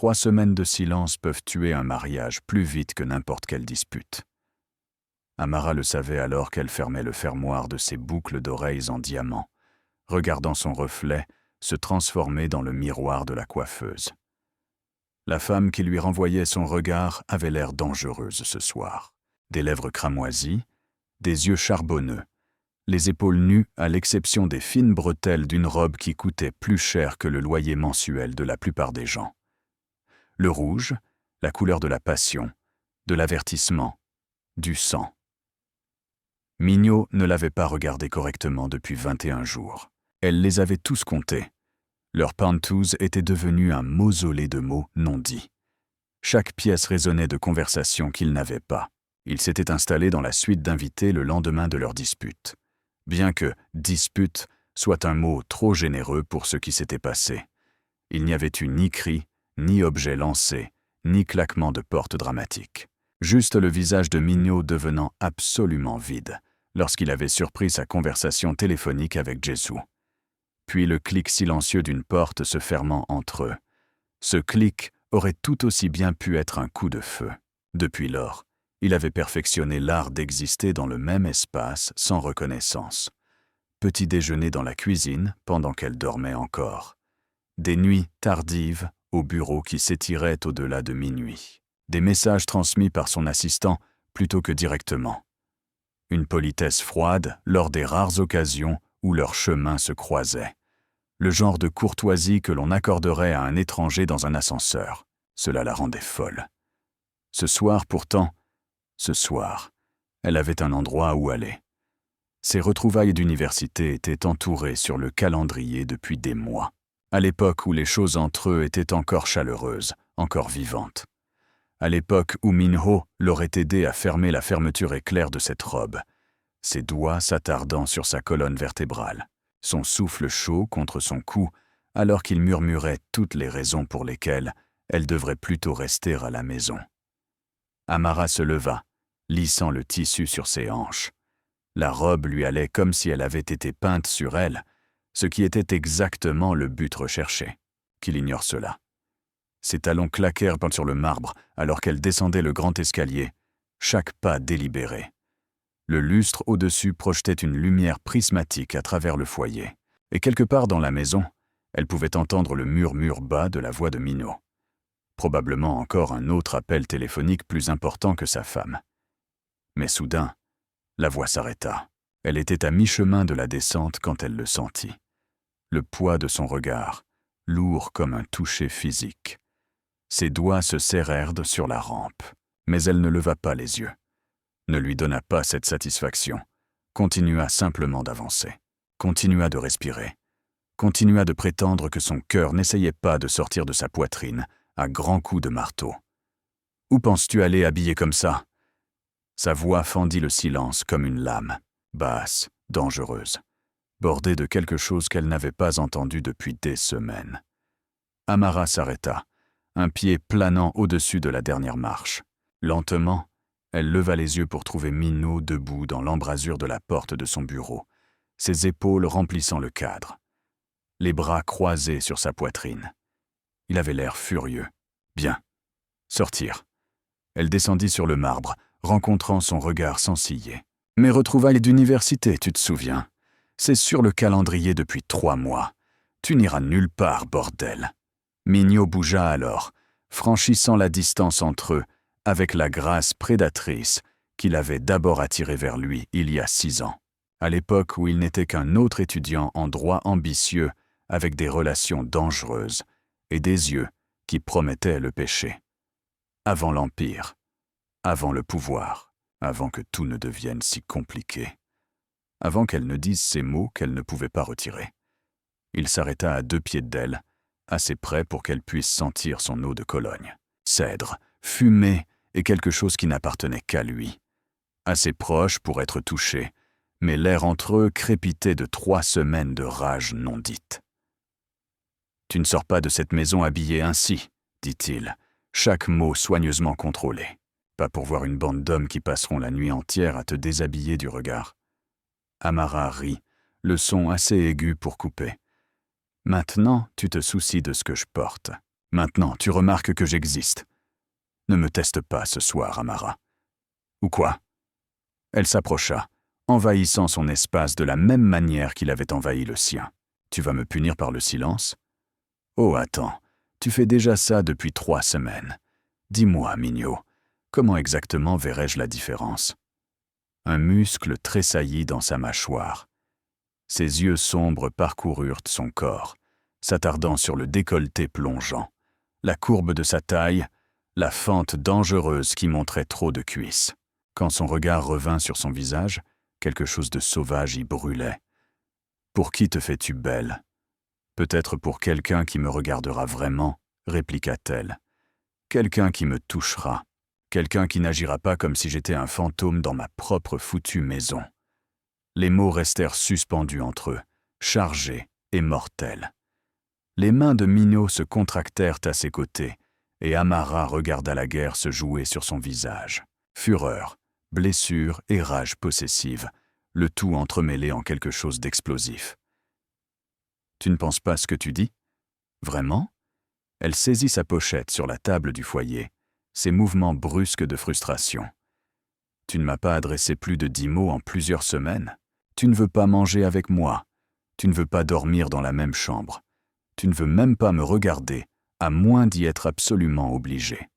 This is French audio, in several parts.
3 semaines de silence peuvent tuer un mariage plus vite que n'importe quelle dispute. Amara le savait alors qu'elle fermait le fermoir de ses boucles d'oreilles en diamant, regardant son reflet se transformer dans le miroir de la coiffeuse. La femme qui lui renvoyait son regard avait l'air dangereuse ce soir. Des lèvres cramoisies, des yeux charbonneux, les épaules nues à l'exception des fines bretelles d'une robe qui coûtait plus cher que le loyer mensuel de la plupart des gens. Le rouge, la couleur de la passion, de l'avertissement, du sang. Mignot ne l'avait pas regardé correctement depuis 21 jours. Elle les avait tous comptés. Leur pantouse était devenue un mausolée de mots non dits. Chaque pièce résonnait de conversations qu'il n'avait pas. Il s'était installé dans la suite d'invités le lendemain de leur dispute. Bien que « dispute » soit un mot trop généreux pour ce qui s'était passé. Il n'y avait eu ni cri, ni objet lancé, ni claquement de porte dramatique. Juste le visage de Mignot devenant absolument vide lorsqu'il avait surpris sa conversation téléphonique avec Jessou. Puis le clic silencieux d'une porte se fermant entre eux. Ce clic aurait tout aussi bien pu être un coup de feu. Depuis lors, il avait perfectionné l'art d'exister dans le même espace sans reconnaissance. Petit déjeuner dans la cuisine pendant qu'elle dormait encore. Des nuits tardives au bureau qui s'étiraient au-delà de minuit. Des messages transmis par son assistant plutôt que directement. Une politesse froide lors des rares occasions où leurs chemins se croisaient. Le genre de courtoisie que l'on accorderait à un étranger dans un ascenseur. Cela la rendait folle. Ce soir, pourtant, elle avait un endroit où aller. Ses retrouvailles d'université étaient entourées sur le calendrier depuis des mois. À l'époque où les choses entre eux étaient encore chaleureuses, encore vivantes. À l'époque où Minho l'aurait aidé à fermer la fermeture éclair de cette robe, ses doigts s'attardant sur sa colonne vertébrale, son souffle chaud contre son cou, alors qu'il murmurait toutes les raisons pour lesquelles elle devrait plutôt rester à la maison. Amara se leva, lissant le tissu sur ses hanches. La robe lui allait comme si elle avait été peinte sur elle, ce qui était exactement le but recherché. Qu'il ignore cela. Ses talons claquèrent sur le marbre alors qu'elle descendait le grand escalier, chaque pas délibéré. Le lustre au-dessus projetait une lumière prismatique à travers le foyer. Et quelque part dans la maison, elle pouvait entendre le murmure bas de la voix de Minot. Probablement encore un autre appel téléphonique plus important que sa femme. Mais soudain, la voix s'arrêta. Elle était à mi-chemin de la descente quand elle le sentit. Le poids de son regard, lourd comme un toucher physique. Ses doigts se serrèrent sur la rampe, mais elle ne leva pas les yeux. Ne lui donna pas cette satisfaction. Continua simplement d'avancer. Continua de respirer. Continua de prétendre que son cœur n'essayait pas de sortir de sa poitrine à grands coups de marteau. « Où penses-tu aller habillée comme ça ?» Sa voix fendit le silence comme une lame, basse, dangereuse, bordée de quelque chose qu'elle n'avait pas entendu depuis des semaines. Amara s'arrêta, un pied planant au-dessus de la dernière marche. Lentement, elle leva les yeux pour trouver Minot debout dans l'embrasure de la porte de son bureau, ses épaules remplissant le cadre, les bras croisés sur sa poitrine. Il avait l'air furieux. Bien. Sortir. Elle descendit sur le marbre, rencontrant son regard sans ciller. « Mes retrouvailles d'université, tu te souviens? C'est sur le calendrier depuis 3 mois. Tu n'iras nulle part, bordel. » Mignot bougea alors, franchissant la distance entre eux, avec la grâce prédatrice qu'il avait d'abord attirée vers lui il y a 6 ans, à l'époque où il n'était qu'un autre étudiant en droit ambitieux avec des relations dangereuses et des yeux qui promettaient le péché. Avant l'Empire, avant le pouvoir, avant que tout ne devienne si compliqué, avant qu'elle ne dise ces mots qu'elle ne pouvait pas retirer. Il s'arrêta à 2 pieds d'elle, assez près pour qu'elle puisse sentir son eau de Cologne. Cèdre, fumée et quelque chose qui n'appartenait qu'à lui. Assez proche pour être touché, mais l'air entre eux crépitait de 3 semaines de rage non dite. « Tu ne sors pas de cette maison habillée ainsi, » dit-il, chaque mot soigneusement contrôlé. Pas pour voir une bande d'hommes qui passeront la nuit entière à te déshabiller du regard. Amara rit, le son assez aigu pour couper. « Maintenant, tu te soucies de ce que je porte. » Maintenant, tu remarques que j'existe. Ne me teste pas ce soir, Amara. Ou quoi? Elle s'approcha, envahissant son espace de la même manière qu'il avait envahi le sien. Tu vas me punir par le silence? Oh, attends, tu fais déjà ça depuis 3 semaines. Dis-moi, Mignot, comment exactement verrais-je la différence? Un muscle tressaillit dans sa mâchoire. Ses yeux sombres parcoururent son corps, s'attardant sur le décolleté plongeant, la courbe de sa taille, la fente dangereuse qui montrait trop de cuisses. Quand son regard revint sur son visage, quelque chose de sauvage y brûlait. « Pour qui te fais-tu belle? Peut-être pour quelqu'un qui me regardera vraiment, répliqua-t-elle. Quelqu'un qui me touchera, quelqu'un qui n'agira pas comme si j'étais un fantôme dans ma propre foutue maison. » Les mots restèrent suspendus entre eux, chargés et mortels. Les mains de Mignot se contractèrent à ses côtés, et Amara regarda la guerre se jouer sur son visage. Fureur, blessure et rage possessive, le tout entremêlé en quelque chose d'explosif. « Tu ne penses pas ce que tu dis? Vraiment ?» Elle saisit sa pochette sur la table du foyer, ses mouvements brusques de frustration. « Tu ne m'as pas adressé plus de 10 mots en plusieurs semaines. Tu ne veux pas manger avec moi. Tu ne veux pas dormir dans la même chambre. Tu ne veux même pas me regarder, à moins d'y être absolument obligé.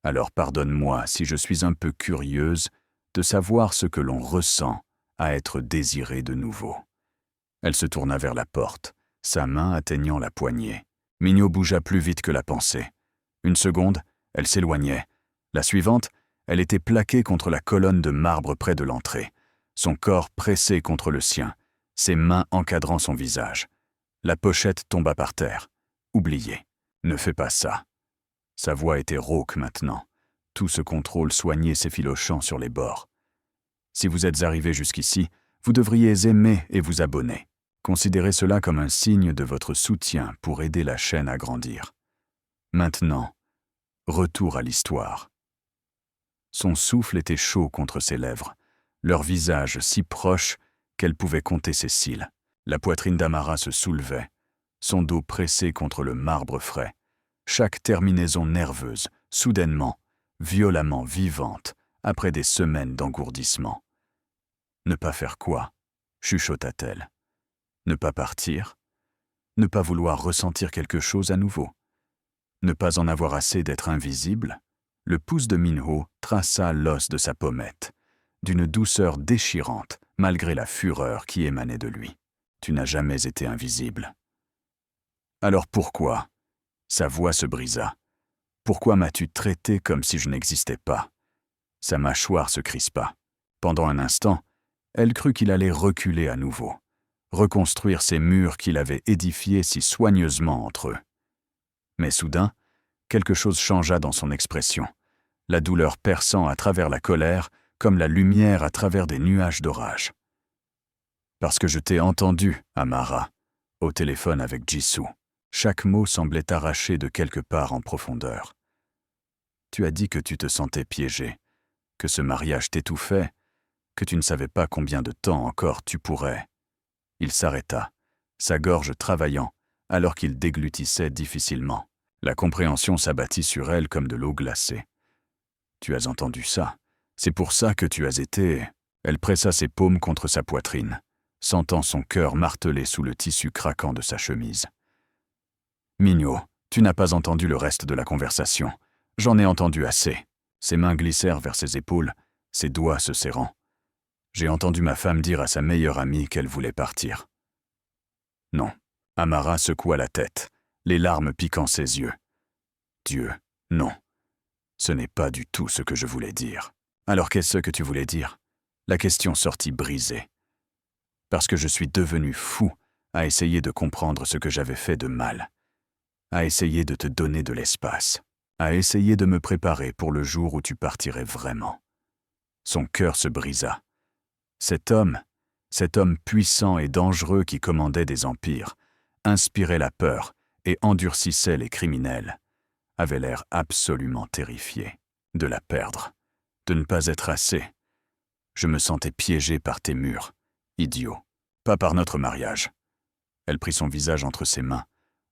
Alors pardonne-moi si je suis un peu curieuse de savoir ce que l'on ressent à être désiré de nouveau. » Elle se tourna vers la porte, sa main atteignant la poignée. Mignot bougea plus vite que la pensée. Une seconde, elle s'éloignait. La suivante, elle était plaquée contre la colonne de marbre près de l'entrée, son corps pressé contre le sien, ses mains encadrant son visage. La pochette tomba par terre. Oubliée. Ne fais pas ça. Sa voix était rauque maintenant. Tout ce contrôle soignait s'effilochant sur les bords. Si vous êtes arrivé jusqu'ici, vous devriez aimer et vous abonner. Considérez cela comme un signe de votre soutien pour aider la chaîne à grandir. Maintenant, retour à l'histoire. Son souffle était chaud contre ses lèvres, leur visage si proche qu'elle pouvait compter ses cils. La poitrine d'Amara se soulevait, son dos pressé contre le marbre frais, chaque terminaison nerveuse, soudainement, violemment vivante, après des semaines d'engourdissement. Ne pas faire quoi? Chuchota-t-elle. Ne pas partir? Ne pas vouloir ressentir quelque chose à nouveau? Ne pas en avoir assez d'être invisible? Le pouce de Minho traça l'os de sa pommette, d'une douceur déchirante, malgré la fureur qui émanait de lui. Tu n'as jamais été invisible. Alors pourquoi? Sa voix se brisa. Pourquoi m'as-tu traité comme si je n'existais pas? Sa mâchoire se crispa. Pendant un instant, elle crut qu'il allait reculer à nouveau, reconstruire ces murs qu'il avait édifiés si soigneusement entre eux. Mais soudain, quelque chose changea dans son expression, la douleur perçant à travers la colère comme la lumière à travers des nuages d'orage. Parce que je t'ai entendu, Amara, au téléphone avec Jisoo. Chaque mot semblait arraché de quelque part en profondeur. Tu as dit que tu te sentais piégé, que ce mariage t'étouffait, que tu ne savais pas combien de temps encore tu pourrais. Il s'arrêta, sa gorge travaillant, alors qu'il déglutissait difficilement. La compréhension s'abattit sur elle comme de l'eau glacée. Tu as entendu ça. C'est pour ça que tu as été... Elle pressa ses paumes contre sa poitrine, sentant son cœur marteler sous le tissu craquant de sa chemise. Mignot, tu n'as pas entendu le reste de la conversation. J'en ai entendu assez. Ses mains glissèrent vers ses épaules, ses doigts se serrant. J'ai entendu ma femme dire à sa meilleure amie qu'elle voulait partir. Non. Amara secoua la tête, les larmes piquant ses yeux. Dieu, non. Ce n'est pas du tout ce que je voulais dire. Alors qu'est-ce que tu voulais dire? La question sortit brisée. Parce que je suis devenu fou à essayer de comprendre ce que j'avais fait de mal, à essayer de te donner de l'espace, à essayer de me préparer pour le jour où tu partirais vraiment. Son cœur se brisa. Cet homme puissant et dangereux qui commandait des empires, inspirait la peur et endurcissait les criminels, avait l'air absolument terrifié de la perdre, de ne pas être assez. Je me sentais piégé par tes murs, idiot, pas par notre mariage. Elle prit son visage entre ses mains,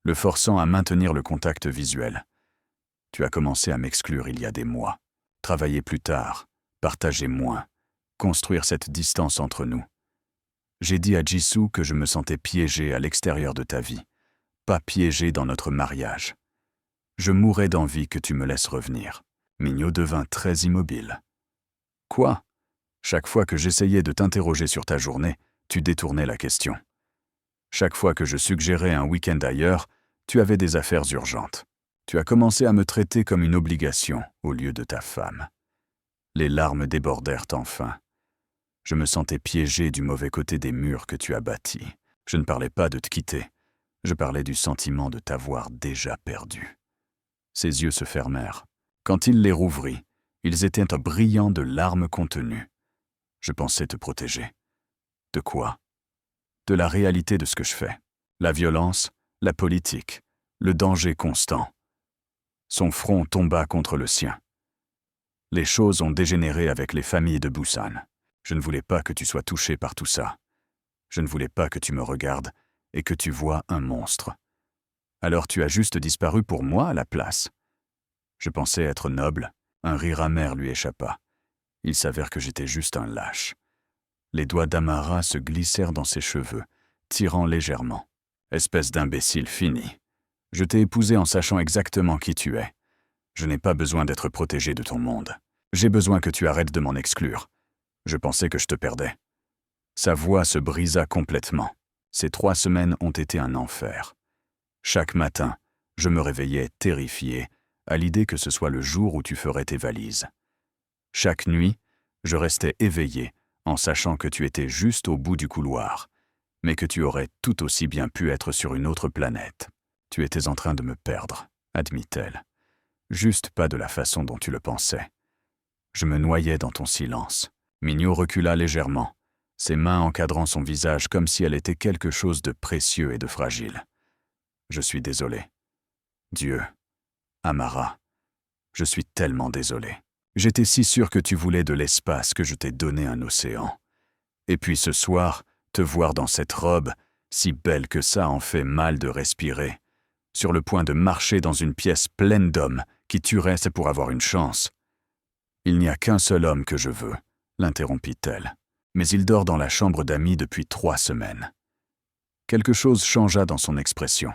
le forçant à maintenir le contact visuel. Tu as commencé à m'exclure il y a des mois. Travailler plus tard, partager moins, construire cette distance entre nous. J'ai dit à Jisoo que je me sentais piégé à l'extérieur de ta vie, pas piégé dans notre mariage. Je mourais d'envie que tu me laisses revenir. Minho devint très immobile. Quoi? Chaque fois que j'essayais de t'interroger sur ta journée, tu détournais la question. Chaque fois que je suggérais un week-end ailleurs, tu avais des affaires urgentes. Tu as commencé à me traiter comme une obligation au lieu de ta femme. Les larmes débordèrent enfin. Je me sentais piégé du mauvais côté des murs que tu as bâtis. Je ne parlais pas de te quitter. Je parlais du sentiment de t'avoir déjà perdu. Ses yeux se fermèrent. Quand il les rouvrit, ils étaient brillants de larmes contenues. Je pensais te protéger. De quoi? De la réalité de ce que je fais. La violence, la politique, le danger constant. Son front tomba contre le sien. Les choses ont dégénéré avec les familles de Busan. Je ne voulais pas que tu sois touché par tout ça. Je ne voulais pas que tu me regardes et que tu vois un monstre. Alors tu as juste disparu pour moi à la place. Je pensais être noble. Un rire amer lui échappa. Il s'avère que j'étais juste un lâche. Les doigts d'Amara se glissèrent dans ses cheveux, tirant légèrement. Espèce d'imbécile fini. Je t'ai épousé en sachant exactement qui tu es. Je n'ai pas besoin d'être protégé de ton monde. J'ai besoin que tu arrêtes de m'en exclure. Je pensais que je te perdais. Sa voix se brisa complètement. Ces 3 semaines ont été un enfer. Chaque matin, je me réveillais terrifié à l'idée que ce soit le jour où tu ferais tes valises. Chaque nuit, je restais éveillé en sachant que tu étais juste au bout du couloir, mais que tu aurais tout aussi bien pu être sur une autre planète. Tu étais en train de me perdre, admit-elle. Juste pas de la façon dont tu le pensais. Je me noyais dans ton silence. Minho recula légèrement, ses mains encadrant son visage comme si elle était quelque chose de précieux et de fragile. Je suis désolé. Dieu. Amara. Je suis tellement désolé. J'étais si sûr que tu voulais de l'espace que je t'ai donné un océan. Et puis ce soir, te voir dans cette robe, si belle que ça en fait mal de respirer, sur le point de marcher dans une pièce pleine d'hommes qui tueraient pour avoir une chance. Il n'y a qu'un seul homme que je veux, l'interrompit-elle. Mais il dort dans la chambre d'amis depuis 3 semaines. Quelque chose changea dans son expression.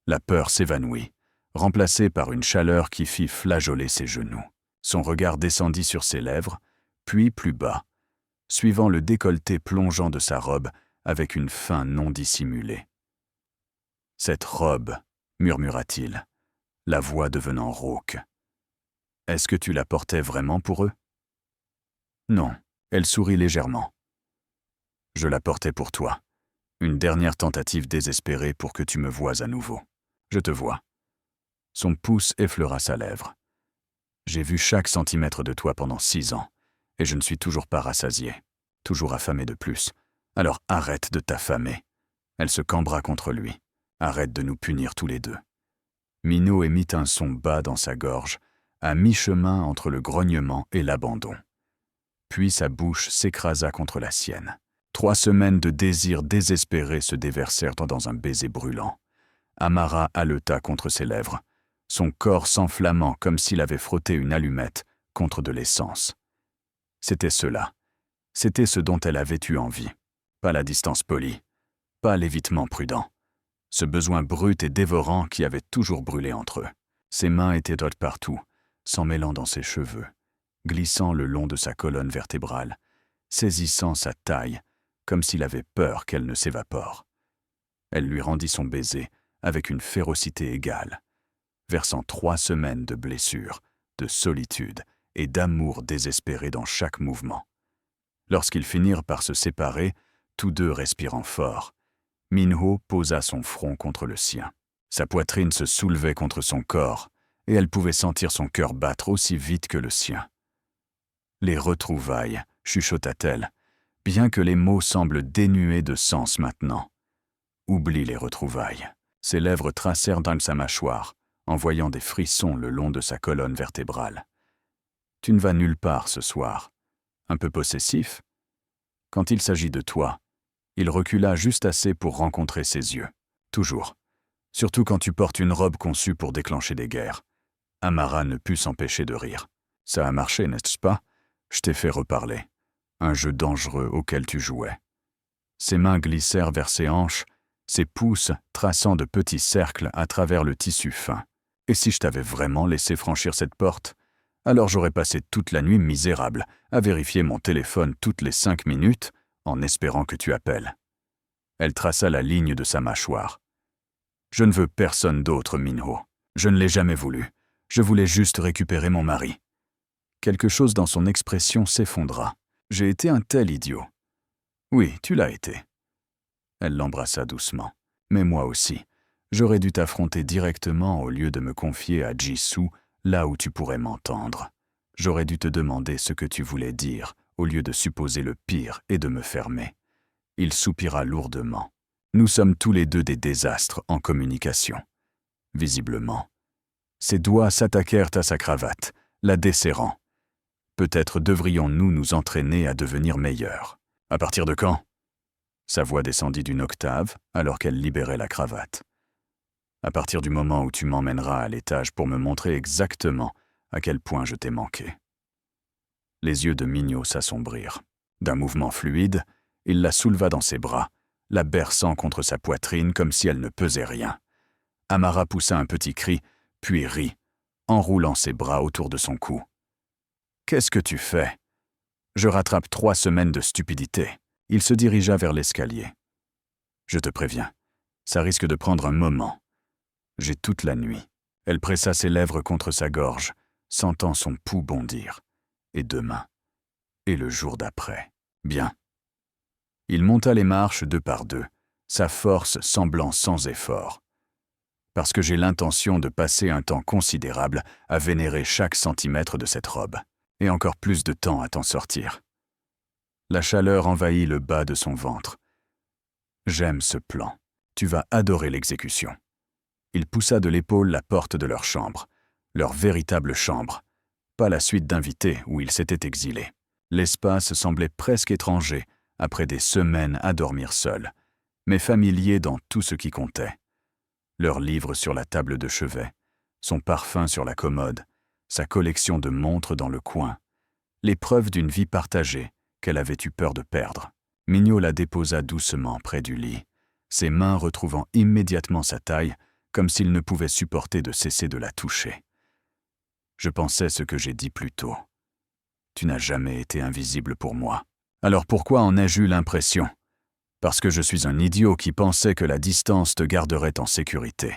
La peur s'évanouit, remplacée par une chaleur qui fit flageoler ses genoux. Son regard descendit sur ses lèvres, puis plus bas, suivant le décolleté plongeant de sa robe avec une faim non dissimulée. « Cette robe, murmura-t-il, la voix devenant rauque. Est-ce que tu la portais vraiment pour eux? Non, elle sourit légèrement. Je la portais pour toi. Une dernière tentative désespérée pour que tu me voies à nouveau. Je te vois. Son pouce effleura sa lèvre. J'ai vu chaque centimètre de toi pendant 6 ans, et je ne suis toujours pas rassasié, toujours affamé de plus. Alors arrête de t'affamer. Elle se cambra contre lui. Arrête de nous punir tous les deux. Minho émit un son bas dans sa gorge, à mi-chemin entre le grognement et l'abandon. Puis sa bouche s'écrasa contre la sienne. 3 semaines de désir désespéré se déversèrent dans un baiser brûlant. Amara haleta contre ses lèvres, son corps s'enflammant comme s'il avait frotté une allumette contre de l'essence. C'était cela. C'était ce dont elle avait eu envie. Pas la distance polie, pas l'évitement prudent. Ce besoin brut et dévorant qui avait toujours brûlé entre eux. Ses mains étaient d'autres partout, s'en mêlant dans ses cheveux, glissant le long de sa colonne vertébrale, saisissant sa taille, comme s'il avait peur qu'elle ne s'évapore. Elle lui rendit son baiser avec une férocité égale, versant 3 semaines de blessures, de solitude et d'amour désespéré dans chaque mouvement. Lorsqu'ils finirent par se séparer, tous deux respirant fort, Minho posa son front contre le sien. Sa poitrine se soulevait contre son corps, et elle pouvait sentir son cœur battre aussi vite que le sien. « Les retrouvailles », chuchota-t-elle, bien que les mots semblent dénués de sens maintenant. « Oublie les retrouvailles ». Ses lèvres tracèrent dans sa mâchoire, envoyant des frissons le long de sa colonne vertébrale. « Tu ne vas nulle part ce soir. Un peu possessif ? Quand il s'agit de toi, il recula juste assez pour rencontrer ses yeux. Toujours. Surtout quand tu portes une robe conçue pour déclencher des guerres. Amara ne put s'empêcher de rire. Ça a marché, n'est-ce pas? Je t'ai fait reparler. Un jeu dangereux auquel tu jouais. Ses mains glissèrent vers ses hanches, ses pouces traçant de petits cercles à travers le tissu fin. Et si je t'avais vraiment laissé franchir cette porte? Alors j'aurais passé toute la nuit misérable à vérifier mon téléphone toutes les 5 minutes en espérant que tu appelles. Elle traça la ligne de sa mâchoire. Je ne veux personne d'autre, Minho. Je ne l'ai jamais voulu. Je voulais juste récupérer mon mari. Quelque chose dans son expression s'effondra. J'ai été un tel idiot. Oui, tu l'as été. Elle l'embrassa doucement. Mais moi aussi. J'aurais dû t'affronter directement au lieu de me confier à Jisoo, là où tu pourrais m'entendre. J'aurais dû te demander ce que tu voulais dire, au lieu de supposer le pire et de me fermer. Il soupira lourdement. Nous sommes tous les deux des désastres en communication. Visiblement. Ses doigts s'attaquèrent à sa cravate, la desserrant. Peut-être devrions-nous nous entraîner à devenir meilleurs. À partir de quand? Sa voix descendit d'une octave alors qu'elle libérait la cravate. À partir du moment où tu m'emmèneras à l'étage pour me montrer exactement à quel point je t'ai manqué. Les yeux de Minho s'assombrirent. D'un mouvement fluide, il la souleva dans ses bras, la berçant contre sa poitrine comme si elle ne pesait rien. Amara poussa un petit cri, puis rit, enroulant ses bras autour de son cou. « Qu'est-ce que tu fais? Je rattrape 3 semaines de stupidité. » Il se dirigea vers l'escalier. « Je te préviens, ça risque de prendre un moment. J'ai toute la nuit. » Elle pressa ses lèvres contre sa gorge, sentant son pouls bondir. « Et demain. Et le jour d'après. Bien. » Il monta les marches 2 par 2, sa force semblant sans effort. « Parce que j'ai l'intention de passer un temps considérable à vénérer chaque centimètre de cette robe, et encore plus de temps à t'en sortir. » La chaleur envahit le bas de son ventre. « J'aime ce plan. Tu vas adorer l'exécution. » Il poussa de l'épaule la porte de leur chambre, leur véritable chambre, pas la suite d'invités où ils s'étaient exilés. L'espace semblait presque étranger après des semaines à dormir seuls, mais familier dans tout ce qui comptait. Leurs livres sur la table de chevet, son parfum sur la commode, sa collection de montres dans le coin, les preuves d'une vie partagée qu'elle avait eu peur de perdre. Minho la déposa doucement près du lit, ses mains retrouvant immédiatement sa taille, comme s'il ne pouvait supporter de cesser de la toucher. Je pensais ce que j'ai dit plus tôt. Tu n'as jamais été invisible pour moi. Alors pourquoi en ai-je eu l'impression? Parce que je suis un idiot qui pensait que la distance te garderait en sécurité.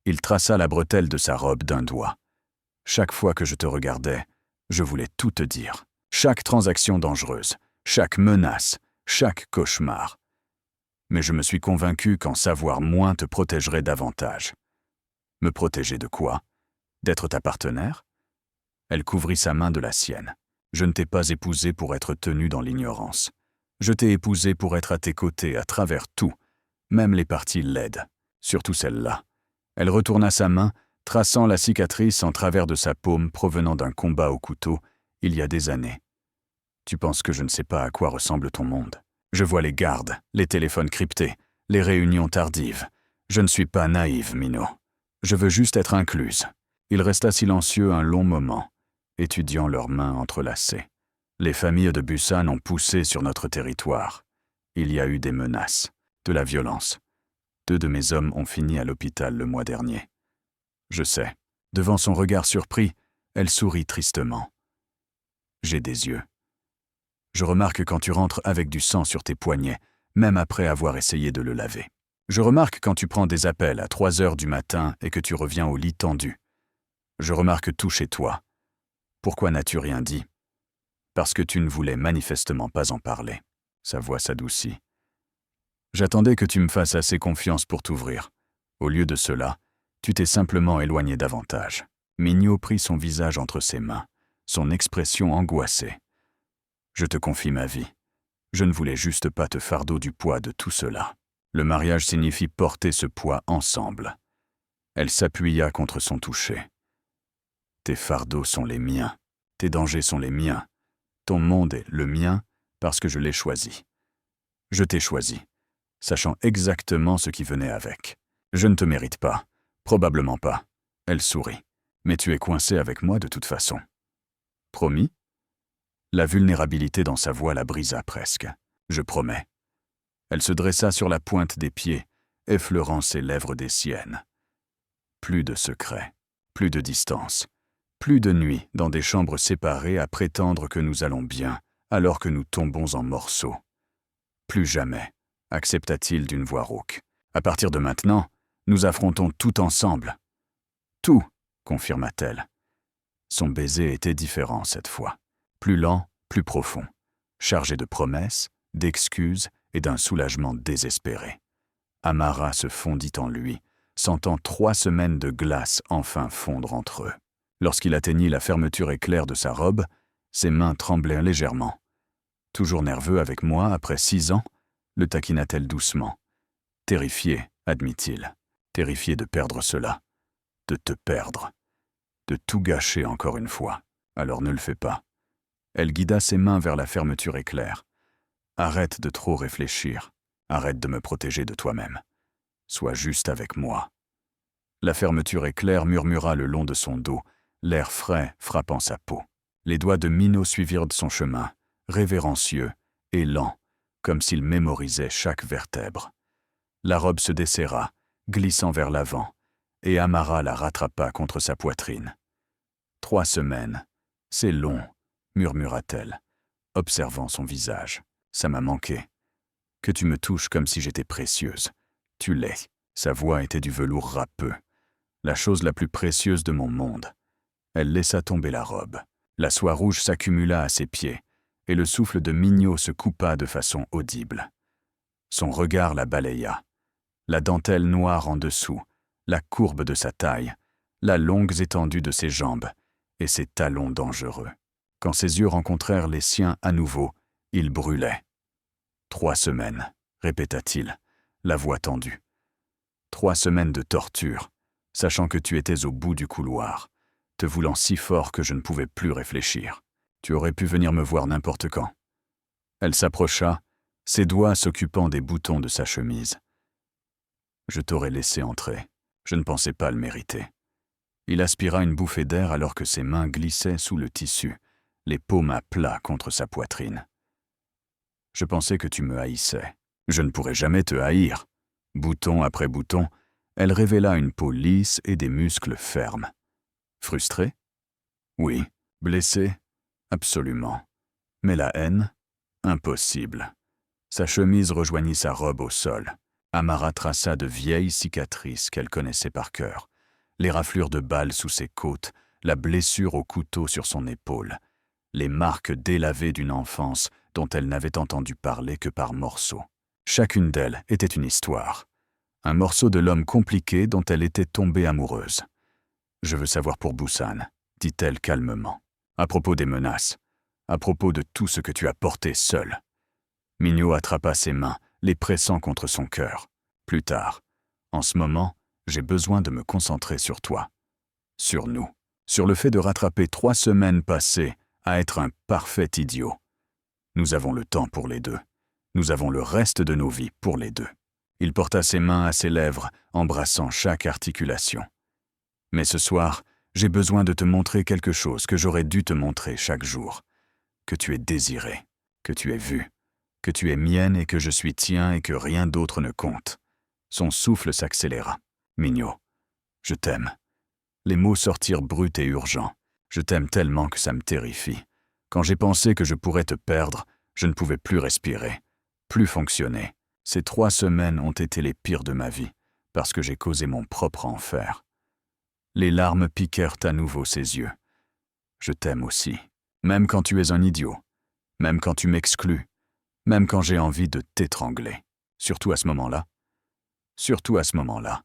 Il traça la bretelle de sa robe d'un doigt. Chaque fois que je te regardais, je voulais tout te dire. Chaque transaction dangereuse, chaque menace, chaque cauchemar. Mais je me suis convaincu qu'en savoir moins te protégerait davantage. Me protéger de quoi? D'être ta partenaire? Elle couvrit sa main de la sienne. Je ne t'ai pas épousé pour être tenu dans l'ignorance. Je t'ai épousé pour être à tes côtés à travers tout, même les parties laides, surtout celle-là. Elle retourna sa main, traçant la cicatrice en travers de sa paume provenant d'un combat au couteau il y a des années. Tu penses que je ne sais pas à quoi ressemble ton monde. Je vois les gardes, les téléphones cryptés, les réunions tardives. Je ne suis pas naïve, Minho. Je veux juste être incluse. Il resta silencieux un long moment, étudiant leurs mains entrelacées. Les familles de Busan ont poussé sur notre territoire. Il y a eu des menaces, de la violence. 2 de mes hommes ont fini à l'hôpital le mois dernier. Je sais. Devant son regard surpris, elle sourit tristement. J'ai des yeux. Je remarque quand tu rentres avec du sang sur tes poignets, même après avoir essayé de le laver. Je remarque quand tu prends des appels à 3 heures du matin et que tu reviens au lit tendu. Je remarque tout chez toi. Pourquoi n'as-tu rien dit? Parce que tu ne voulais manifestement pas en parler. Sa voix s'adoucit. J'attendais que tu me fasses assez confiance pour t'ouvrir. Au lieu de cela, tu t'es simplement éloigné davantage. Minho prit son visage entre ses mains, son expression angoissée. Je te confie ma vie. Je ne voulais juste pas te fardeau du poids de tout cela. Le mariage signifie porter ce poids ensemble. Elle s'appuya contre son toucher. Tes fardeaux sont les miens. Tes dangers sont les miens. Ton monde est le mien parce que je l'ai choisi. Je t'ai choisi, sachant exactement ce qui venait avec. Je ne te mérite pas. Probablement pas. Elle sourit. Mais tu es coincé avec moi de toute façon. Promis? La vulnérabilité dans sa voix la brisa presque. Je promets. Elle se dressa sur la pointe des pieds, effleurant ses lèvres des siennes. Plus de secrets, plus de distance, plus de nuits dans des chambres séparées à prétendre que nous allons bien, alors que nous tombons en morceaux. Plus jamais, accepta-t-il d'une voix rauque. À partir de maintenant, nous affrontons tout ensemble. Tout, confirma-t-elle. Son baiser était différent cette fois, plus lent, plus profond, chargé de promesses, d'excuses et d'un soulagement désespéré. Amara se fondit en lui, sentant 3 semaines de glace enfin fondre entre eux. Lorsqu'il atteignit la fermeture éclair de sa robe, ses mains tremblaient légèrement. Toujours nerveux avec moi après 6 ans, le taquina-t-elle doucement. Terrifié, admit-il, terrifié de perdre cela, de te perdre, de tout gâcher encore une fois. Alors ne le fais pas. Elle guida ses mains vers la fermeture éclair. Arrête de trop réfléchir, arrête de me protéger de toi-même. Sois juste avec moi. La fermeture éclair murmura le long de son dos, l'air frais frappant sa peau. Les doigts de Minot suivirent son chemin, révérencieux et lent, comme s'il mémorisait chaque vertèbre. La robe se desserra, glissant vers l'avant, et Amara la rattrapa contre sa poitrine. 3 semaines, c'est long, murmura-t-elle, observant son visage. Ça m'a manqué. Que tu me touches comme si j'étais précieuse. Tu l'es. Sa voix était du velours râpeux, la chose la plus précieuse de mon monde. Elle laissa tomber la robe. La soie rouge s'accumula à ses pieds, et le souffle de Mignot se coupa de façon audible. Son regard la balaya. La dentelle noire en dessous, la courbe de sa taille, la longue étendue de ses jambes, et ses talons dangereux. Quand ses yeux rencontrèrent les siens à nouveau, il brûlait. 3 semaines, répéta-t-il, la voix tendue. 3 semaines de torture, sachant que tu étais au bout du couloir, te voulant si fort que je ne pouvais plus réfléchir. Tu aurais pu venir me voir n'importe quand. Elle s'approcha, ses doigts s'occupant des boutons de sa chemise. Je t'aurais laissé entrer. Je ne pensais pas le mériter. Il aspira une bouffée d'air alors que ses mains glissaient sous le tissu, les paumes à plat contre sa poitrine. Je pensais que tu me haïssais. Je ne pourrais jamais te haïr. Bouton après bouton, elle révéla une peau lisse et des muscles fermes. Frustré? Oui. Blessé? Absolument. Mais la haine? Impossible. Sa chemise rejoignit sa robe au sol. Amara traça de vieilles cicatrices qu'elle connaissait par cœur. Les raflures de balles sous ses côtes, la blessure au couteau sur son épaule, les marques délavées d'une enfance dont elle n'avait entendu parler que par morceaux. Chacune d'elles était une histoire. Un morceau de l'homme compliqué dont elle était tombée amoureuse. « Je veux savoir pour Busan », dit-elle calmement. « À propos des menaces, à propos de tout ce que tu as porté seul. » Mignot attrapa ses mains, les pressant contre son cœur. « Plus tard. En ce moment, j'ai besoin de me concentrer sur toi. Sur nous. Sur le fait de rattraper 3 semaines passées à être un parfait idiot. Nous avons le temps pour les deux. Nous avons le reste de nos vies pour les deux. » Il porta ses mains à ses lèvres, embrassant chaque articulation. « Mais ce soir, j'ai besoin de te montrer quelque chose que j'aurais dû te montrer chaque jour. Que tu es désiré, que tu es vu, que tu es mienne et que je suis tien et que rien d'autre ne compte. » Son souffle s'accéléra. « Mignot, je t'aime. » Les mots sortirent bruts et urgents. « Je t'aime tellement que ça me terrifie. Quand j'ai pensé que je pourrais te perdre, je ne pouvais plus respirer, plus fonctionner. Ces 3 semaines ont été les pires de ma vie, parce que j'ai causé mon propre enfer. » Les larmes piquèrent à nouveau ses yeux. « Je t'aime aussi, même quand tu es un idiot, même quand tu m'exclus, même quand j'ai envie de t'étrangler. Surtout à ce moment-là. Surtout à ce moment-là. »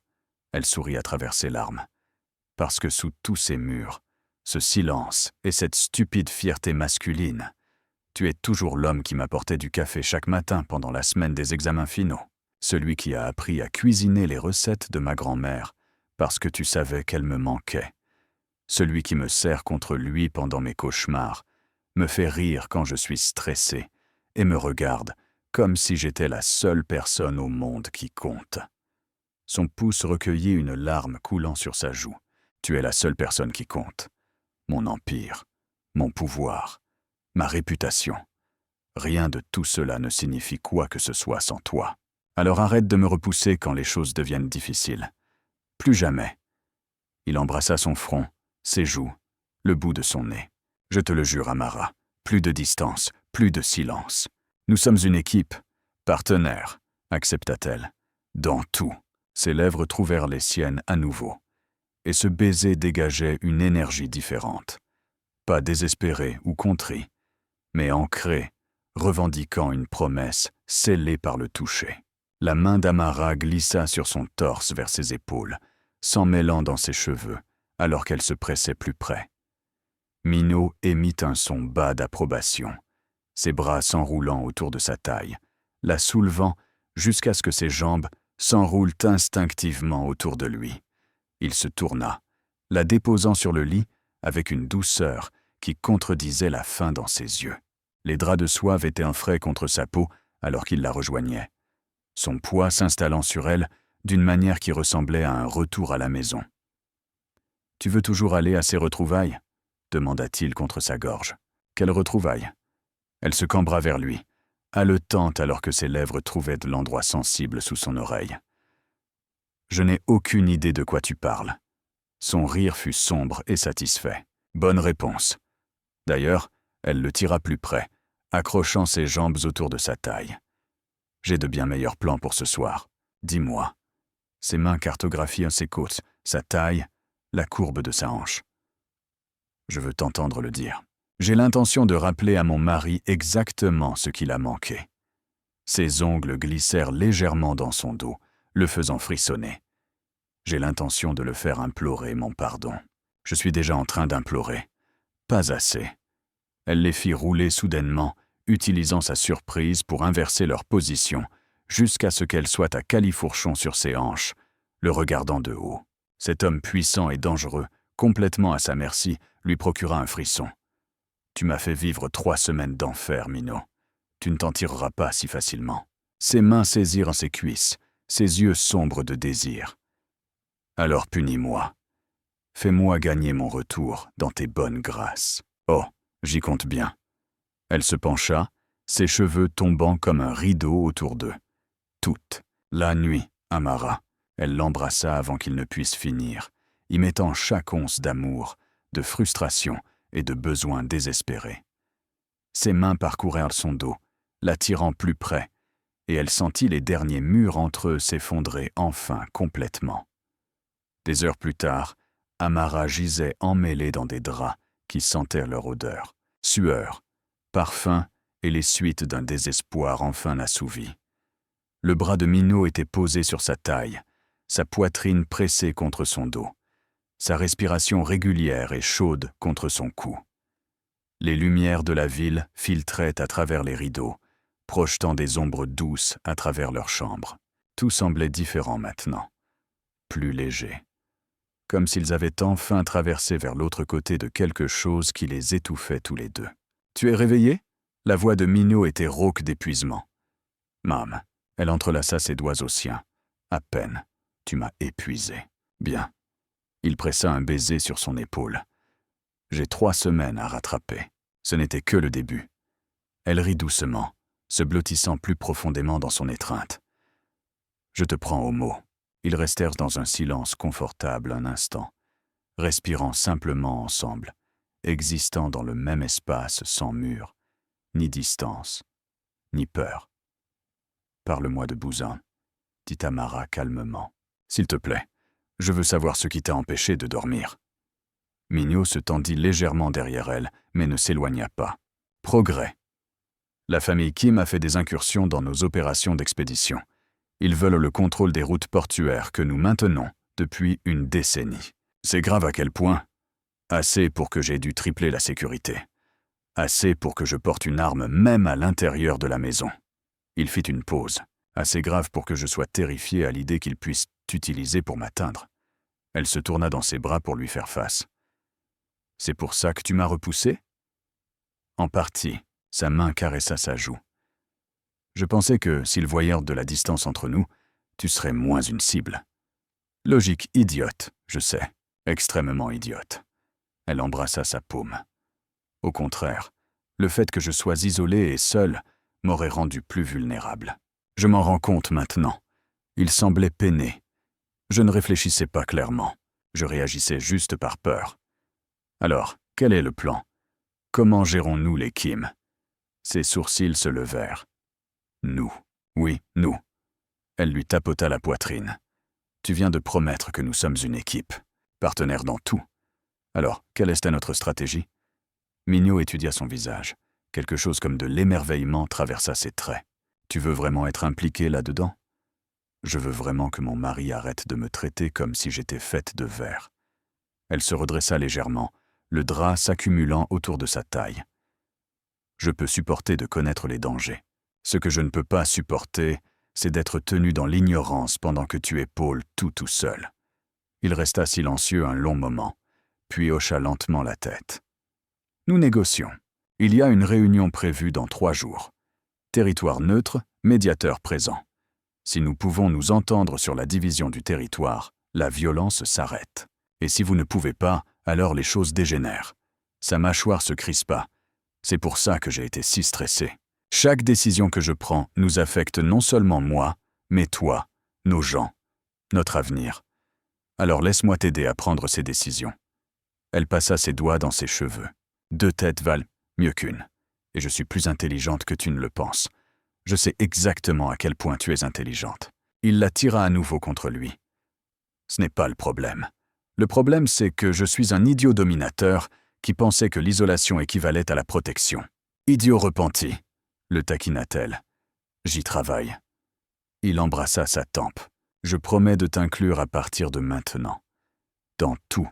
Elle sourit à travers ses larmes. « Parce que sous tous ces murs, ce silence et cette stupide fierté masculine, tu es toujours l'homme qui m'apportait du café chaque matin pendant la semaine des examens finaux, celui qui a appris à cuisiner les recettes de ma grand-mère parce que tu savais qu'elle me manquait, celui qui me serre contre lui pendant mes cauchemars, me fait rire quand je suis stressé et me regarde comme si j'étais la seule personne au monde qui compte. Son pouce recueillit une larme coulant sur sa joue. Tu es la seule personne qui compte. Mon empire, mon pouvoir, ma réputation. Rien de tout cela ne signifie quoi que ce soit sans toi. Alors arrête de me repousser quand les choses deviennent difficiles. Plus jamais. Il embrassa son front, ses joues, le bout de son nez. Je te le jure, Amara, plus de distance, plus de silence. Nous sommes une équipe, partenaire, accepta-t-elle. Dans tout. Ses lèvres trouvèrent les siennes à nouveau. Et ce baiser dégageait une énergie différente. Pas désespéré ou contrit, mais ancré, revendiquant une promesse scellée par le toucher. La main d'Amara glissa sur son torse vers ses épaules, s'emmêlant dans ses cheveux, alors qu'elle se pressait plus près. Minot émit un son bas d'approbation, ses bras s'enroulant autour de sa taille, la soulevant jusqu'à ce que ses jambes s'enroulent instinctivement autour de lui. Il se tourna, la déposant sur le lit avec une douceur qui contredisait la faim dans ses yeux. Les draps de soie étaient un frais contre sa peau alors qu'il la rejoignait, son poids s'installant sur elle d'une manière qui ressemblait à un retour à la maison. « Tu veux toujours aller à ces retrouvailles ?» demanda-t-il contre sa gorge. « Quelles retrouvailles ?» Elle se cambra vers lui, haletante alors que ses lèvres trouvaient de l'endroit sensible sous son oreille. « Je n'ai aucune idée de quoi tu parles. » Son rire fut sombre et satisfait. « Bonne réponse. » D'ailleurs, elle le tira plus près, accrochant ses jambes autour de sa taille. « J'ai de bien meilleurs plans pour ce soir. Dis-moi. » Ses mains cartographient ses côtes, sa taille, la courbe de sa hanche. « Je veux t'entendre le dire. J'ai l'intention de rappeler à mon mari exactement ce qu'il a manqué. » Ses ongles glissèrent légèrement dans son dos, le faisant frissonner. « J'ai l'intention de le faire implorer mon pardon. Je suis déjà en train d'implorer. Pas assez. » Elle les fit rouler soudainement, utilisant sa surprise pour inverser leur position, jusqu'à ce qu'elle soit à califourchon sur ses hanches, le regardant de haut. Cet homme puissant et dangereux, complètement à sa merci, lui procura un frisson. « Tu m'as fait vivre 3 semaines d'enfer, Minot. Tu ne t'en tireras pas si facilement. » Ses mains saisirent ses cuisses, ses yeux sombres de désir. « Alors punis-moi. Fais-moi gagner mon retour dans tes bonnes grâces. Oh, j'y compte bien. » Elle se pencha, ses cheveux tombant comme un rideau autour d'eux. Toute la nuit, Amara. Elle l'embrassa avant qu'il ne puisse finir, y mettant chaque once d'amour, de frustration et de besoin désespéré. Ses mains parcourèrent son dos, l'attirant plus près, et elle sentit les derniers murs entre eux s'effondrer enfin complètement. Des heures plus tard, Amara gisait emmêlée dans des draps qui sentaient leur odeur, sueur, parfum et les suites d'un désespoir enfin assouvi. Le bras de Minot était posé sur sa taille, sa poitrine pressée contre son dos, sa respiration régulière et chaude contre son cou. Les lumières de la ville filtraient à travers les rideaux, projetant des ombres douces à travers leurs chambres. Tout semblait différent maintenant, plus léger, comme s'ils avaient enfin traversé vers l'autre côté de quelque chose qui les étouffait tous les deux. « Tu es réveillé ?» La voix de Minot était rauque d'épuisement. « Mam. » Elle entrelaça ses doigts aux siens. « À peine. Tu m'as épuisé. » « Bien. » Il pressa un baiser sur son épaule. « J'ai 3 semaines à rattraper. » Ce n'était que le début. Elle rit doucement, se blottissant plus profondément dans son étreinte. « Je te prends au mot. » Ils restèrent dans un silence confortable un instant, respirant simplement ensemble, existant dans le même espace sans mur, ni distance, ni peur. « Parle-moi de Busan, » dit Amara calmement. « S'il te plaît, je veux savoir ce qui t'a empêché de dormir. » Minot se tendit légèrement derrière elle, mais ne s'éloigna pas. « Progrès. La famille Kim a fait des incursions dans nos opérations d'expédition. Ils veulent le contrôle des routes portuaires que nous maintenons depuis une décennie. C'est grave à quel point? Assez pour que j'ai dû tripler la sécurité. Assez pour que je porte une arme même à l'intérieur de la maison. » Il fit une pause. Assez grave pour que je sois terrifié à l'idée qu'ils puissent t'utiliser pour m'atteindre. Elle se tourna dans ses bras pour lui faire face. « C'est pour ça que tu m'as repoussé ?» En partie, sa main caressa sa joue. « Je pensais que, s'ils voyèrent de la distance entre nous, tu serais moins une cible. Logique idiote, je sais, extrêmement idiote. Elle embrassa sa paume. Au contraire, le fait que je sois isolé et seul m'aurait rendu plus vulnérable. Je m'en rends compte maintenant. Il semblait peiné. Je ne réfléchissais pas clairement. Je réagissais juste par peur. Alors, quel est le plan? Comment gérons-nous les Kim? Ses sourcils se levèrent. Nous. Oui, nous. Elle lui tapota la poitrine. Tu viens de promettre que nous sommes une équipe, partenaires dans tout. Alors, quelle est notre stratégie? Mignot étudia son visage. Quelque chose comme de l'émerveillement traversa ses traits. Tu veux vraiment être impliqué là-dedans? Je veux vraiment que mon mari arrête de me traiter comme si j'étais faite de verre. Elle se redressa légèrement, le drap s'accumulant autour de sa taille. Je peux supporter de connaître les dangers. Ce que je ne peux pas supporter, c'est d'être tenu dans l'ignorance pendant que tu épaules tout seul. Il resta silencieux un long moment, puis hocha lentement la tête. Nous négocions. Il y a une réunion prévue dans 3 jours. Territoire neutre, médiateur présent. Si nous pouvons nous entendre sur la division du territoire, la violence s'arrête. Et si vous ne pouvez pas, alors les choses dégénèrent. Sa mâchoire se crispa. C'est pour ça que j'ai été si stressé. Chaque décision que je prends nous affecte non seulement moi, mais toi, nos gens, notre avenir. Alors laisse-moi t'aider à prendre ces décisions. Elle passa ses doigts dans ses cheveux. 2 têtes valent mieux qu'une. Et je suis plus intelligente que tu ne le penses. Je sais exactement à quel point tu es intelligente. Il la tira à nouveau contre lui. Ce n'est pas le problème. Le problème, c'est que je suis un idiot dominateur qui pensait que l'isolation équivalait à la protection. Idiot repenti, le taquina-t-elle. J'y travaille. Il embrassa sa tempe. Je promets de t'inclure à partir de maintenant. Dans tout.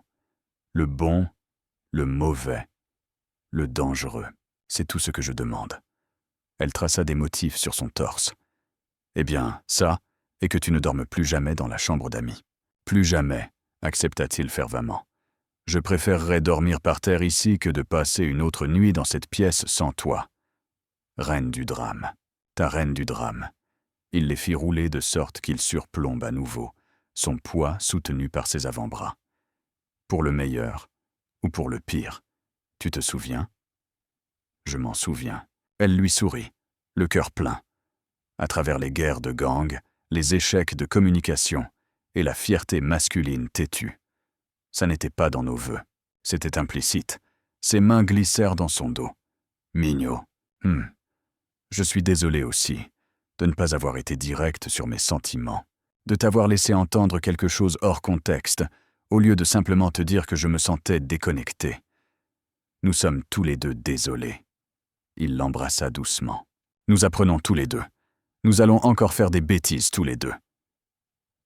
Le bon, le mauvais, le dangereux. C'est tout ce que je demande. Elle traça des motifs sur son torse. Eh bien, ça, et que tu ne dormes plus jamais dans la chambre d'amis. Plus jamais, accepta-t-il fervemment. Je préférerais dormir par terre ici que de passer une autre nuit dans cette pièce sans toi. Reine du drame, ta reine du drame. Il les fit rouler de sorte qu'il surplombe à nouveau, son poids soutenu par ses avant-bras. Pour le meilleur, ou pour le pire, tu te souviens? Je m'en souviens. Elle lui sourit, le cœur plein. À travers les guerres de gang, les échecs de communication et la fierté masculine têtue. Ça n'était pas dans nos vœux, c'était implicite. Ses mains glissèrent dans son dos. Mignot. Je suis désolé aussi de ne pas avoir été direct sur mes sentiments, de t'avoir laissé entendre quelque chose hors contexte, au lieu de simplement te dire que je me sentais déconnecté. Nous sommes tous les deux désolés. Il l'embrassa doucement. Nous apprenons tous les deux. Nous allons encore faire des bêtises tous les deux.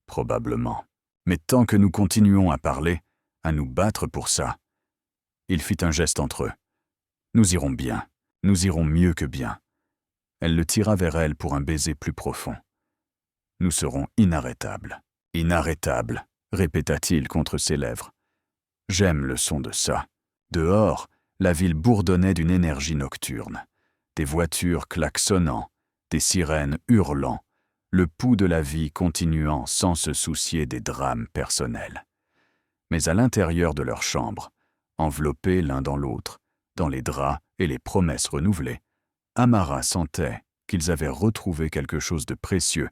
Probablement. Mais tant que nous continuons à parler, à nous battre pour ça. Il fit un geste entre eux. Nous irons bien. Nous irons mieux que bien. Elle le tira vers elle pour un baiser plus profond. Nous serons inarrêtables. Inarrêtables, répéta-t-il contre ses lèvres. J'aime le son de ça. Dehors, la ville bourdonnait d'une énergie nocturne. Des voitures klaxonnant, des sirènes hurlant, le pouls de la vie continuant sans se soucier des drames personnels. Mais à l'intérieur de leur chambre, enveloppés l'un dans l'autre, dans les draps et les promesses renouvelées, Amara sentait qu'ils avaient retrouvé quelque chose de précieux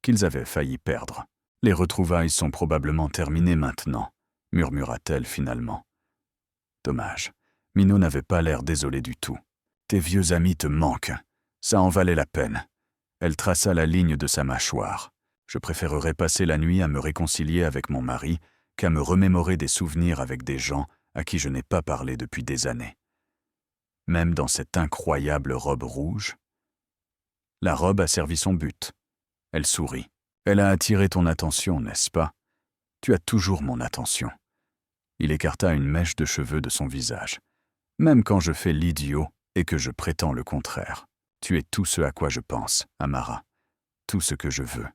qu'ils avaient failli perdre. Les retrouvailles sont probablement terminées maintenant, murmura-t-elle finalement. Dommage, Mignot n'avait pas l'air désolé du tout. Tes vieux amis te manquent, ça en valait la peine. Elle traça la ligne de sa mâchoire. Je préférerais passer la nuit à me réconcilier avec mon mari qu'à me remémorer des souvenirs avec des gens à qui je n'ai pas parlé depuis des années. Même dans cette incroyable robe rouge. La robe a servi son but. Elle sourit. Elle a attiré ton attention, n'est-ce pas? Tu as toujours mon attention. Il écarta une mèche de cheveux de son visage. Même quand je fais l'idiot et que je prétends le contraire, tu es tout ce à quoi je pense, Amara. Tout ce que je veux.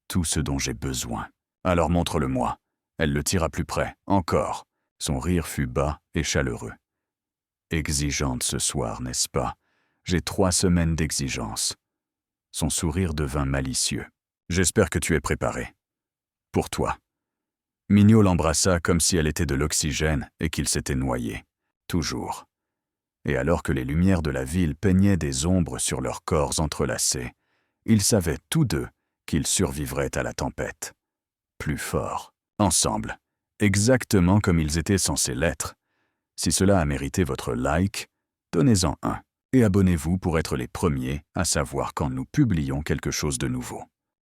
Tout ce dont j'ai besoin. Alors montre-le-moi. Elle le tira plus près, encore. Son rire fut bas et chaleureux. Exigeante ce soir, n'est-ce pas? J'ai 3 semaines d'exigence. Son sourire devint malicieux. J'espère que tu es préparé. Pour toi. Mignot l'embrassa comme si elle était de l'oxygène et qu'il s'était noyé. Toujours. Et alors que les lumières de la ville peignaient des ombres sur leurs corps entrelacés, ils savaient tous deux qu'ils survivraient à la tempête. Plus forts, ensemble, exactement comme ils étaient censés l'être. Si cela a mérité votre like, donnez-en un et abonnez-vous pour être les premiers à savoir quand nous publions quelque chose de nouveau.